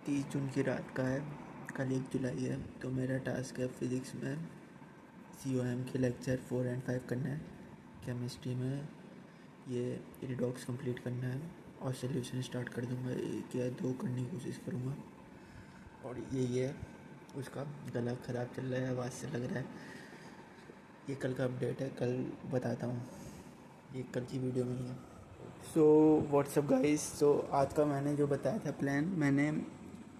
30 जून की रात का है। कल 1 जुलाई है। तो मेरा टास्क है फिज़िक्स में COM के लेक्चर 4 एंड 5 करना है। केमिस्ट्री में ये रिडॉक्स कंप्लीट करना है और सोल्यूशन स्टार्ट कर दूंगा। एक या दो करने की कोशिश करूँगा। और ये है उसका गला ख़राब चल रहा है, आवाज़ से लग रहा है। ये कल का अपडेट है, कल बताता हूँ। ये कल की वीडियो में ही है। So what's up guys. सो आज का मैंने जो बताया था प्लान, मैंने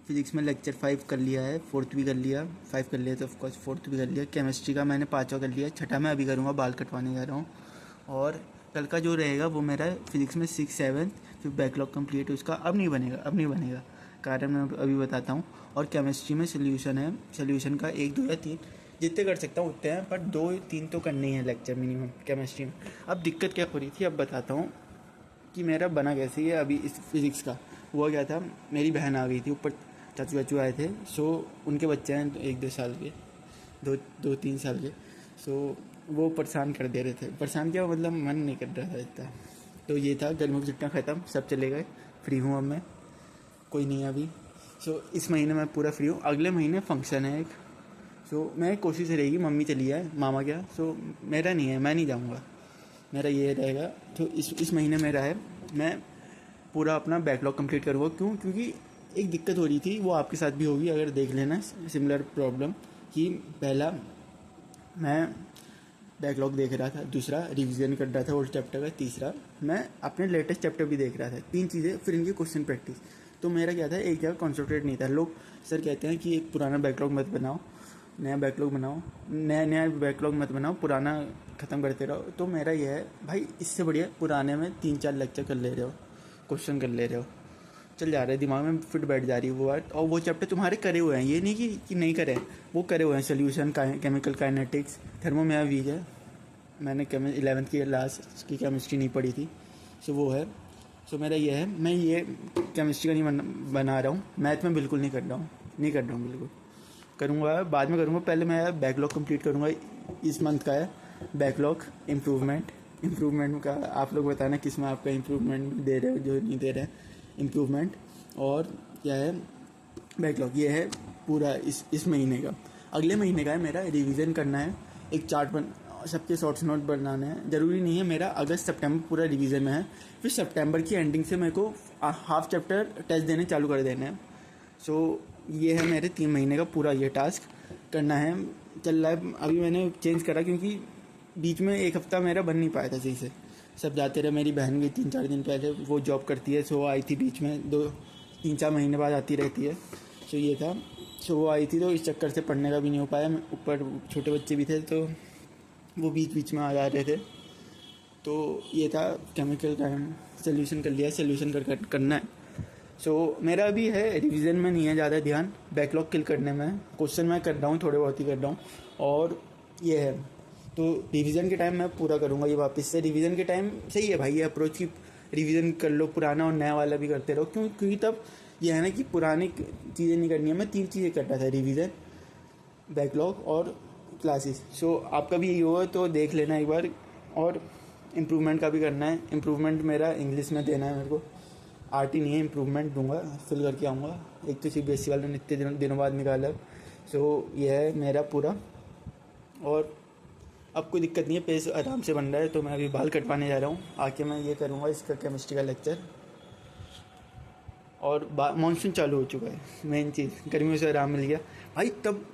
फिज़िक्स में लेक्चर 5 कर लिया है, 4th भी कर लिया, 5 कर लिया तो ऑफकोर्स 4th भी कर लिया। केमिस्ट्री का मैंने 5वां कर लिया, 6ठा मैं अभी करूँगा, बाल कटवाने जा रहा हूँ। और कल का जो रहेगा वो मेरा फिज़िक्स में 6, 7 फिर बैकलॉग कंप्लीट है उसका। अब नहीं बनेगा, कारण मैं अभी बताता हूँ। और केमिस्ट्री में सोल्यूशन है, सोल्यूशन का 1, 2 या 3 जितने कर सकता हूँ उतने हैं, पर 2, 3 तो करने ही है लेक्चर मिनिमम केमिस्ट्री में। अब दिक्कत क्या हो रही थी अब बताता हूँ कि मेरा बना कैसे ये। अभी इस फिज़िक्स का हुआ क्या था, मेरी बहन आ गई थी ऊपर, चाचू चाचू आए थे। सो उनके बच्चे हैं 1-2 साल के, 2-3 साल के। सो वो परेशान कर दे रहे थे। परेशान क्या मतलब, मन नहीं कर रहा था इतना। तो ये था, गर्मियों की छुट्टियाँ ख़त्म, सब चले गए, फ्री हूँ अब मैं, कोई नहीं है अभी। सो इस महीने मैं पूरा फ्री हूँ। अगले महीने फंक्शन है एक। सो मैं कोशिश रहेगी मम्मी चली जाए मामा क्या। सो मेरा नहीं है, मैं नहीं जाऊँगा, मेरा ये रहेगा। तो इस महीने मेरा है, मैं पूरा अपना बैकलॉग कंप्लीट करूँगा। क्यों? क्योंकि एक दिक्कत हो रही थी, वो आपके साथ भी होगी अगर देख लेना सिमिलर प्रॉब्लम। कि पहला मैं बैकलॉग देख रहा था, दूसरा रिवीजन कर रहा था ओल्ड चैप्टर का, तीसरा मैं अपने लेटेस्ट चैप्टर भी देख रहा था। 3 चीज़ें, फिर इनकी क्वेश्चन प्रैक्टिस। तो मेरा क्या था, एक जगह कॉन्सेंट्रेट नहीं था। लोग सर कहते हैं कि एक पुराना बैकलॉग मत बनाओ, नया बैकलॉग बनाओ, नया बैकलॉग मत बनाओ, पुराना ख़त्म करते रहो। तो मेरा यह है भाई, इससे बढ़िया पुराने में 3-4 लेक्चर कर ले रहे हो, क्वेश्चन कर ले रहे हो, चल जा रहा है, दिमाग में फिट बैठ जा रही है वो बात। और वो चैप्टर तुम्हारे करे हुए हैं, ये नहीं कि नहीं करे, वो करे हुए हैं। सोल्यूशन, केमिकल काइनेटिक्स, थर्मो मेरा वीक है। मैंने 11th की लास्ट की केमिस्ट्री नहीं पढ़ी थी। सो वो है। सो मेरा ये है, मैं ये केमिस्ट्री का नहीं बना रहा हूँ, मैथ में बिल्कुल नहीं कर रहा हूँ, नहीं कर रहा हूँ बिल्कुल। करूँगा बाद में करूँगा, पहले मैं बैकलॉग कंप्लीट करूँगा। इस मंथ का है बैकलॉग इम्प्रूवमेंट का। आप लोग बताना किस में आपका इम्प्रूवमेंट दे रहे हो, जो नहीं दे रहे हैं इम्प्रूवमेंट। और क्या है, बैकलॉग ये है पूरा इस महीने का। अगले महीने का है मेरा रिवीजन करना है, एक चार्ट बन, सबके शॉर्ट्स नोट बनाने हैं। ज़रूरी नहीं है मेरा अगस्त सितंबर पूरा रिवीजन में है, फिर सितंबर की एंडिंग से मेरे को हाफ चैप्टर टेस्ट देने चालू कर देने हैं। सो ये है मेरे 3 महीने का पूरा ये टास्क करना है, चल रहा है। अभी मैंने चेंज करा क्योंकि बीच में एक हफ़्ता मेरा बन नहीं पाया था सही से, सब जाते रहे। मेरी बहन गई 3-4 दिन पहले, वो जॉब करती है, सो आई थी बीच में, 2-3-4 महीने बाद आती रहती है। सो ये था, सो वो आई थी तो इस चक्कर से पढ़ने का भी नहीं हो पाया। ऊपर छोटे बच्चे भी थे तो वो बीच बीच में आ जा रहे थे। तो ये था, केमिकल का सोल्यूशन कर लिया, सोल्यूशन करना है। सो मेरा अभी है रिवीजन में नहीं है ज़्यादा ध्यान, बैकलॉग किल करने में। क्वेश्चन मैं कर रहा हूँ, थोड़े बहुत ही कर रहा हूँ। और ये है, तो रिवीजन के टाइम मैं पूरा करूँगा ये वापस से। रिवीजन के टाइम सही है भाई ये अप्रोच की, रिवीजन कर लो, पुराना और नया वाला भी करते रहो। क्योंकि तब ये है ना कि पुरानी चीज़ें नहीं करनी है। मैं 3 चीज़ें करता था, रिवीजन, बैकलॉग और क्लासेस। सो आपका भी यही होगा तो देख लेना एक बार। और इम्प्रूवमेंट का भी करना है। इम्प्रूवमेंट मेरा इंग्लिश में देना है मेरे को, आर्ट ही नहीं है, इम्प्रूवमेंट दूंगा, फिल करके आऊँगा। एक तो CBSE वाले ने इतने दिनों बाद निकाला। सो ये है मेरा पूरा। और अब कोई दिक्कत नहीं है, पेज आराम से बन रहा है। तो मैं अभी बाल कटवाने जा रहा हूँ, आके मैं ये करूँगा इसका केमिस्ट्री का लेक्चर। और मानसून चालू हो चुका है, मेन चीज़, गर्मियों से आराम मिल गया भाई। तब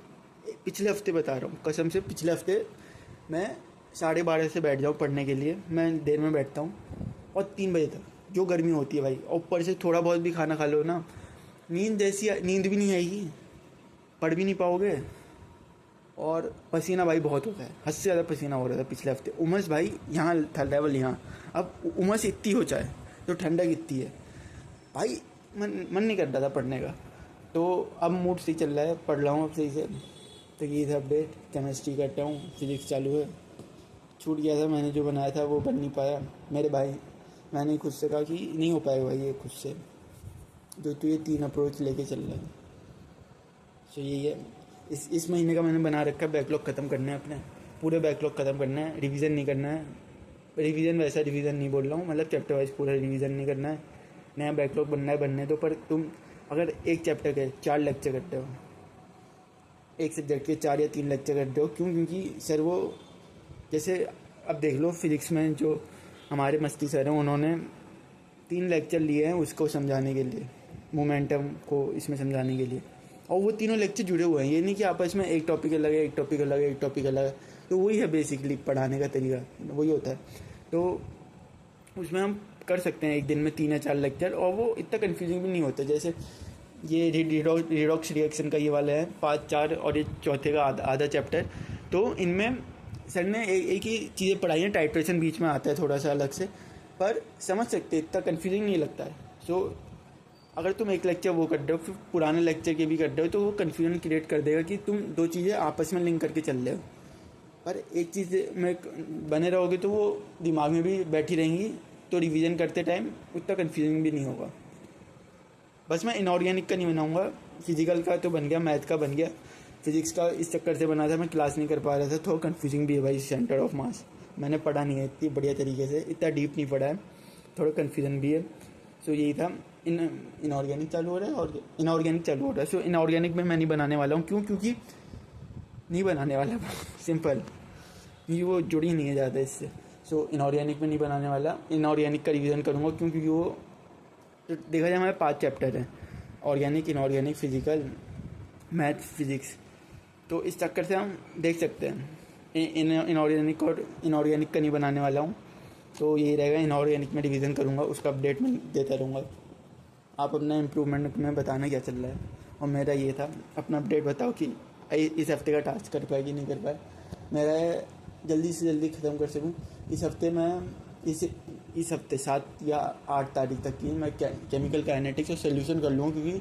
पिछले हफ्ते बता रहा हूँ कसम से, पिछले हफ्ते मैं 12:30 से बैठ जाऊँ पढ़ने के लिए। मैं देर में बैठता हूँ और 3 बजे तक, जो गर्मी होती है भाई। और ऊपर से थोड़ा बहुत भी खाना खा लो ना, नींद भी नहीं आएगी, पढ़ भी नहीं पाओगे। और पसीना भाई बहुत होता है, हद से ज़्यादा पसीना हो रहा था पिछले हफ्ते। उमस भाई यहाँ था लेवल, यहाँ अब उमस इतनी हो जाए तो ठंडक इतनी है भाई, मन नहीं कर रहा था पढ़ने का। तो अब मूड सही चल रहा है, पढ़ रहा हूँ अब सही से। तो ये था अपडेट, केमिस्ट्री करता हूँ, फिजिक्स चालू है। छूट गया था, मैंने जो बनाया था वो बन नहीं पाया मेरे भाई। मैंने खुद से कहा कि नहीं हो पाएगा भाई ये खुद से, जो तू ये 3 अप्रोच लेके चल रहा है। सो यही है, इस महीने का मैंने बना रखा है, बैकलॉग ख़त्म करना है अपने, पूरे बैकलॉग ख़त्म करना है, रिवीजन नहीं करना है। रिवीजन वैसा रिवीजन नहीं बोल रहा हूँ, मतलब चैप्टर वाइज पूरा रिवीजन नहीं करना है। नया बैकलॉग बनना है, बनने दो। पर तुम अगर एक चैप्टर के 4 लेक्चर करते हो, एक सब्जेक्ट के 4 या 3 लेक्चर करते हो, क्यों? क्योंकि सर वो जैसे अब देख लो फिज़िक्स में जो हमारे मस्ती सर हैं, उन्होंने 3 लेक्चर लिए हैं उसको समझाने के लिए, मोमेंटम को इसमें समझाने के लिए, और वो तीनों लेक्चर जुड़े हुए हैं। ये नहीं कि आपस में एक टॉपिक अलग है, एक टॉपिक अलग है, एक टॉपिक अलग है। तो वही है बेसिकली पढ़ाने का तरीका, वही होता है। तो उसमें हम कर सकते हैं एक दिन में 3 या 4 लेक्चर, और वो इतना कन्फ्यूजिंग भी नहीं होता। जैसे ये रिडॉक्स रिएक्शन का ये वाला है 5-4, और ये चौथे का आधा चैप्टर। तो इनमें सर ने एक ही चीज़ें पढ़ाई हैं, टाइट्रेशन बीच में आता है थोड़ा सा अलग से, पर समझ सकते, इतना कन्फ्यूजिंग नहीं लगता है। सो अगर तुम एक लेक्चर वो कर रहे हो, फिर पुराने लेक्चर के भी कर रहे हो, तो वो कन्फ्यूजन क्रिएट कर देगा कि तुम 2 चीज़ें आपस में लिंक करके चल रहे हो। पर एक चीज़ में बने रहोगे तो वो दिमाग में भी बैठी रहेंगी, तो रिवीजन करते टाइम उतना कन्फ्यूजिंग भी नहीं होगा। बस मैं इनऑर्गेनिक का नहीं बनाऊंगा, फिजिकल का तो बन गया, मैथ का बन गया, फिजिक्स का इस चक्कर से बना था मैं क्लास नहीं कर पा रहा था। थोड़ा कन्फ्यूजिंग भी है भाई, सेंटर ऑफ मास मैंने पढ़ा नहीं है इतनी बढ़िया तरीके से, इतना डीप नहीं पढ़ा है, थोड़ा कन्फ्यूजन भी है। सो यही था। इनऑर्गेनिक चालू हो रहा है और इनऑर्गेनिक चालू हो रहा है। सो इनऑर्गेनिक में मैं नहीं बनाने वाला हूँ, क्यों? क्योंकि नहीं बनाने वाला सिंपल, क्योंकि वो जुड़ी नहीं है ज़्यादा इससे। सो इनऑर्गेनिक में नहीं बनाने वाला, इनऑर्गेनिक का रिवीजन करूँगा, क्योंकि वो तो देखा जाए हमारे 5 चैप्टर हैं, organic, inorganic, physical, math, physics. तो इस चक्कर से हम देख सकते हैं इनऑर्गेनिक और इनऑर्गेनिक का नहीं बनाने वाला हूँ। तो यही रहेगा, इनऑर्गेनिक में रिवीजन करूँगा, उसका अपडेट मैं देता रहूँगा। आप अपना इम्प्रूवमेंट में बताना क्या चल रहा है, और मेरा ये था, अपना अपडेट बताओ कि इस हफ्ते का टास्क कर पाए कि नहीं कर पाए। मेरा जल्दी से जल्दी ख़त्म कर सकूँ इस हफ्ते। मैं इस हफ्ते 7 या 8 तारीख तक की मैं केमिकल काइनेटिक्स और सोल्यूशन कर लूँगा, क्योंकि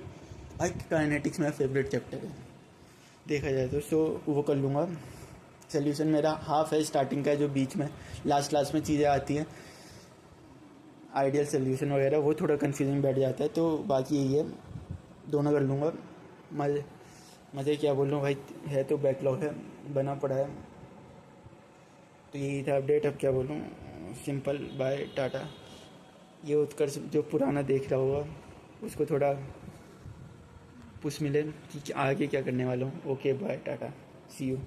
भाई काइनेटिक्स मेरा फेवरेट चैप्टर है देखा जाए तो। सो वो कर लूँगा। सोल्यूशन मेरा हाफ है, स्टार्टिंग का जो बीच में लास्ट में चीज़ें आती हैं, आइडियल सोल्यूशन वगैरह, वो थोड़ा कन्फ्यूजिंग बैठ जाता है। तो बाकी यही है, दोनों कर लूँगा। मज़े क्या बोलूँ भाई, है तो बैकलॉग है, बना पड़ा है। तो यही था अपडेट, अब क्या बोलूँ, सिंपल बाय टाटा। ये उत्कर्ष जो पुराना देख रहा होगा उसको थोड़ा पुश मिले कि आगे क्या करने वाला हूँ। Okay bye ta-ta, see you.